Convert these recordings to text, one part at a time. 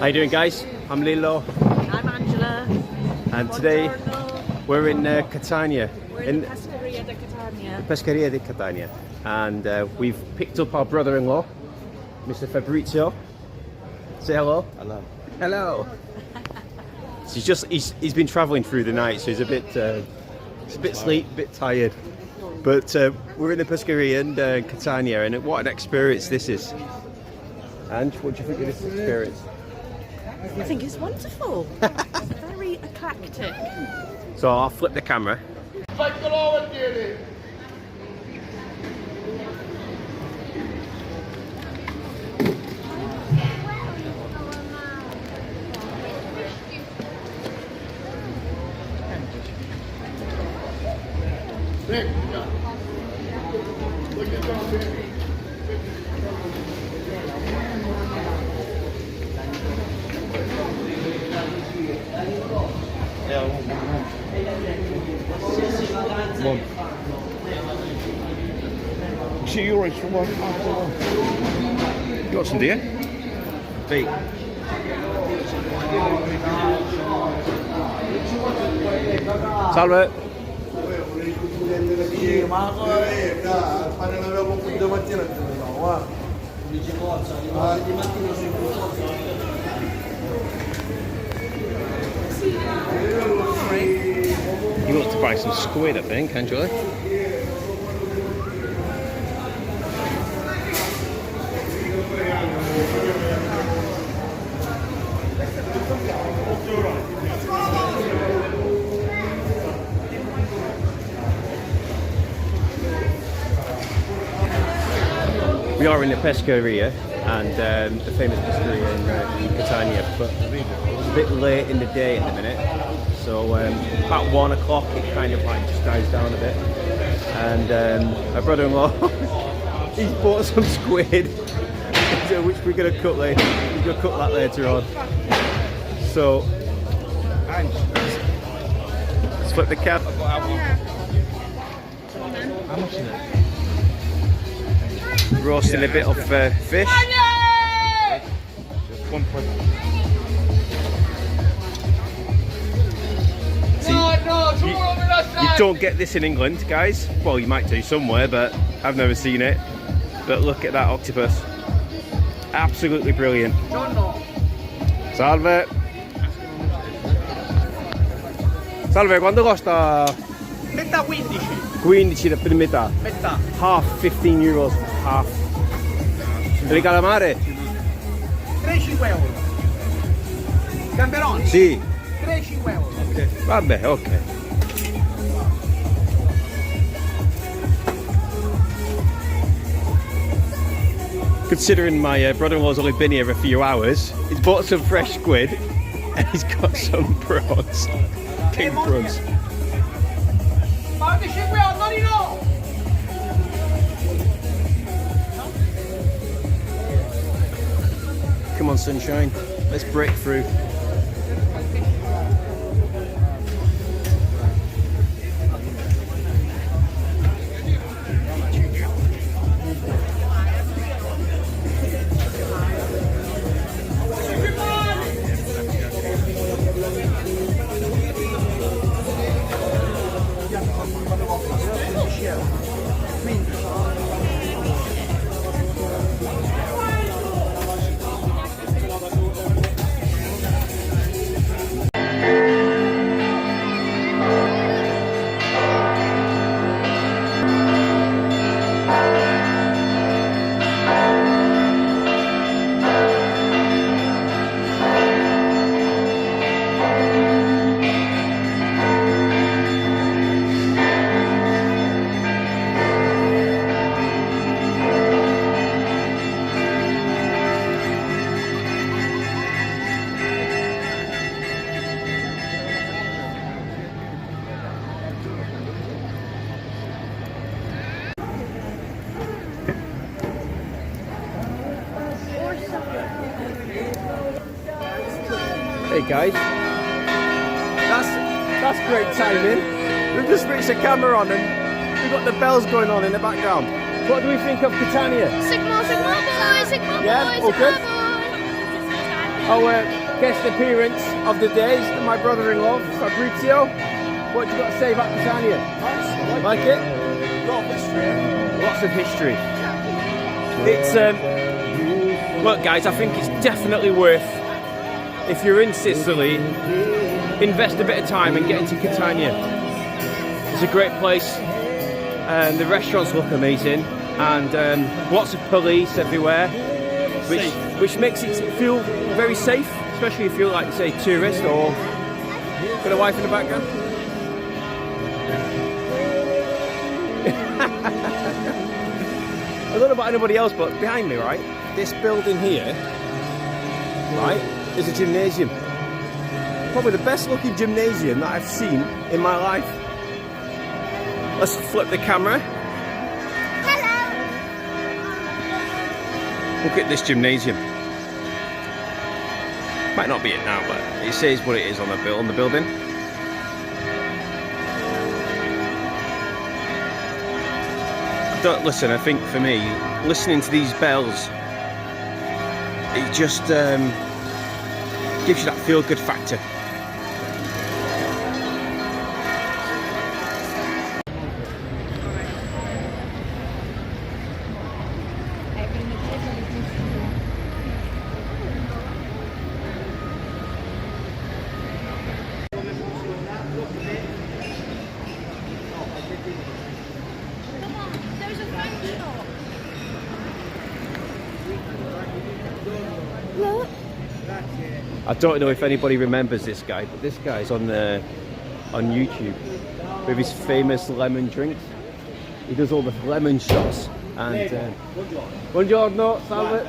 you doing, guys? I'm Lilo. I'm Angela. And today we're in Catania. We're in the Pescaria di Catania. Pescaria di Catania. And we've picked up our brother-in-law, Mr. Fabrizio. Say hello. Hello. Hello. So he's been travelling through the night, so he's a bit sleep, a bit tired. But we're in the Pescaria in Catania, and what an experience this is. Ange, what do you think of this experience? I think it's wonderful. Very eclectic. So I'll flip the camera. One. €2 for one. You got some, do you? Beat. Salve. You got to buy some squid, I think, Angela. We are in the Pescaria, and the famous Pescaria in Catania, but it's a bit late in the day at the minute. So about 1 o'clock it kind of like just dies down a bit. And my brother-in-law, he's bought some squid, which we're going to cook later. We're going to cook that later on. So let's flip the cap. How much is it? Roasting a bit of fish. One point. You don't get this in England, guys. Well, you might do somewhere, but I've never seen it. But look at that octopus. Absolutely brilliant. Salve. Salve, quanto costa? Metà 15. 15 per metà. Metà. Half, €15. Half. Per il calamare? 3-5 euro. Gamberoni? Sì. 3-5 euro. Okay. Vabbè, ok. Considering my brother-in-law's only been here a few hours, he's bought some fresh squid and he's got some prawns. King prawns. Come on, sunshine. Let's break through. Hey guys, that's great timing. We've just switched the camera on and we've got the bells going on in the background. What do we think of Catania? Sigma boy, Sigma Yeah, boy, all Sigma good? boy. Oh, guest appearance of the day is my brother-in-law, Fabrizio. What do you got to say about Catania? Nice. Like it? Lot of history. Lots of history. It's look, guys, I think it's definitely worth, if you're in Sicily, invest a bit of time and get into Catania. It's a great place. The restaurants look amazing, and lots of police everywhere, which makes it feel very safe, especially if you're, like, say, tourist or got a wife in the background. I don't know about anybody else, but behind me, right, this building here, right, is a gymnasium. Probably the best looking gymnasium that I've seen in my life. Let's flip the camera. Hello. Look at this gymnasium. Might not be it now, but it says what it is on the building. Listen, I think for me, listening to these bells, it just gives you that feel-good factor. I don't know if anybody remembers this guy, but this guy's on YouTube with his famous lemon drinks. He does all the lemon shots. And buongiorno, salve.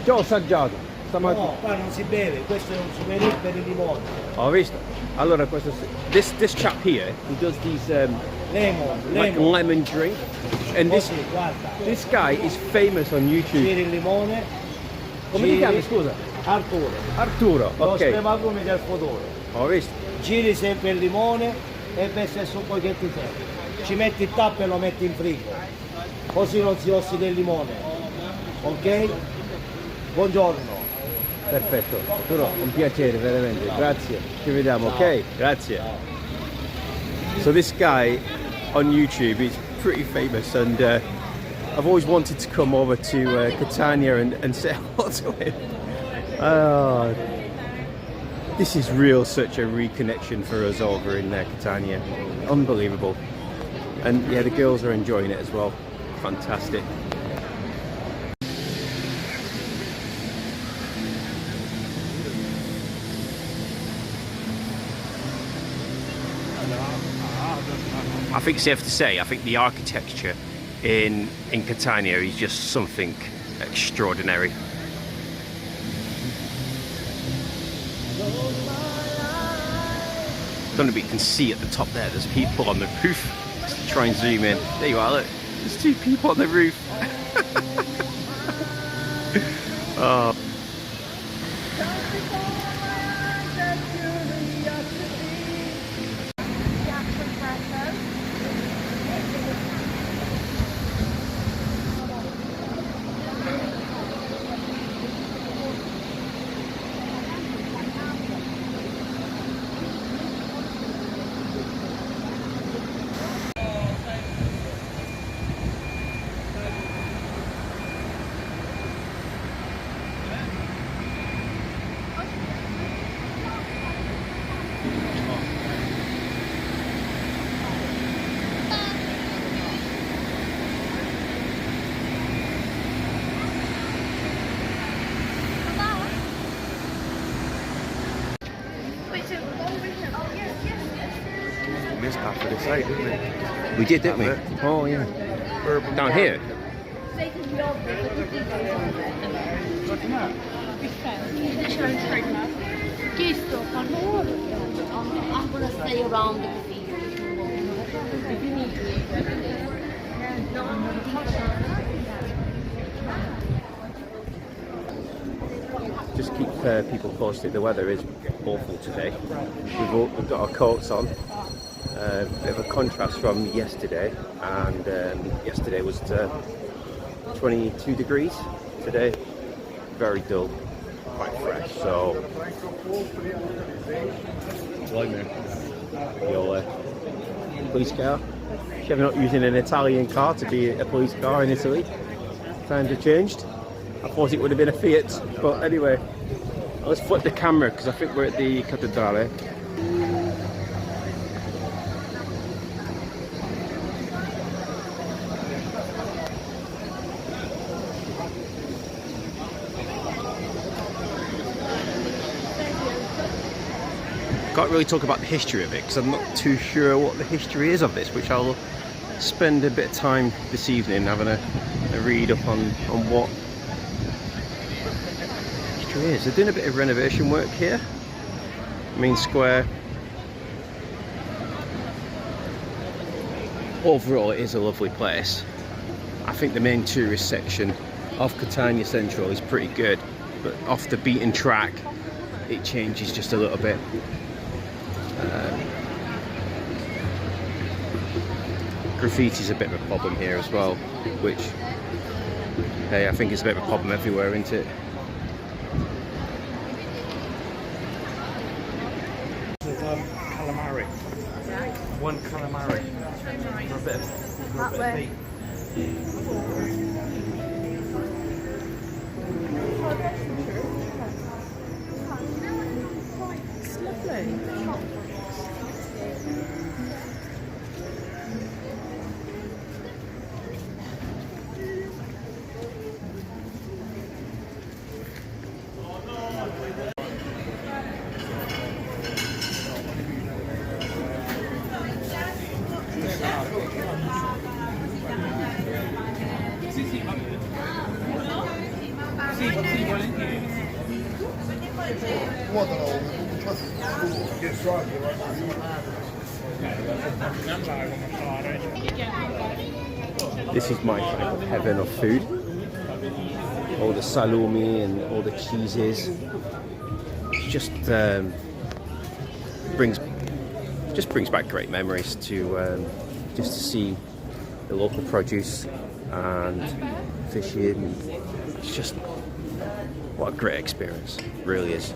Già ho assaggiato. No, qua non si beve, questo è un souvenir per il limone. Ho visto. Allora, this chap here, he does these like lemon drink, and this guy is famous on YouTube. Giri il limone. Come ti chiami, scusa? Arturo, Lo ok. spiega come del futuro. Ho visto. Giri sempre il limone e pesa su poi che ti serve. Ci metti il tappo e lo metti in frigo. Così non si ossida il limone. Ok? Buongiorno. Perfetto, Arturo, un piacere veramente, grazie, ci vediamo, ok? Grazie. So this guy on YouTube is pretty famous, and I've always wanted to come over to Catania and say hello to him. This is such a reconnection for us over in Catania, unbelievable. And yeah, the girls are enjoying it as well, fantastic. I think it's safe to say, I think the architecture in Catania is just something extraordinary. I don't know if you can see at the top there, there's people on the roof. Let's try and zoom in. There you are, look. There's two people on the roof. Oh. Missed half of the site, didn't we? We did, didn't we? Oh, yeah. Down here? I'm gonna stay around the cathedral. If you need me. Just keep people posted. The weather is awful today. We've got our coats on. Bit of a contrast from yesterday, and yesterday was 22 degrees. Today, very dull. quite fresh. So, like me, your police car. If you're not using an Italian car to be a police car in Italy, times have changed. I thought it would have been a Fiat, but anyway, let's flip the camera because I think we're at the Cathedrale. Can't really talk about the history of it because I'm not too sure what the history is of this, which I'll spend a bit of time this evening having a read up on what history is. They're doing a bit of renovation work here. Main square. Overall, it is a lovely place. I think the main tourist section of Catania Central is pretty good, but off the beaten track, it changes just a little bit. Graffiti's a bit of a problem here as well, which, hey, I think it's a bit of a problem everywhere, isn't it? Calamari. One calamari. For a bit of meat. It's lovely. This is my kind of heaven of food. All the salumi and all the cheeses. It just brings back great memories to just to see the local produce and fishing. It's just what a great experience, it really is.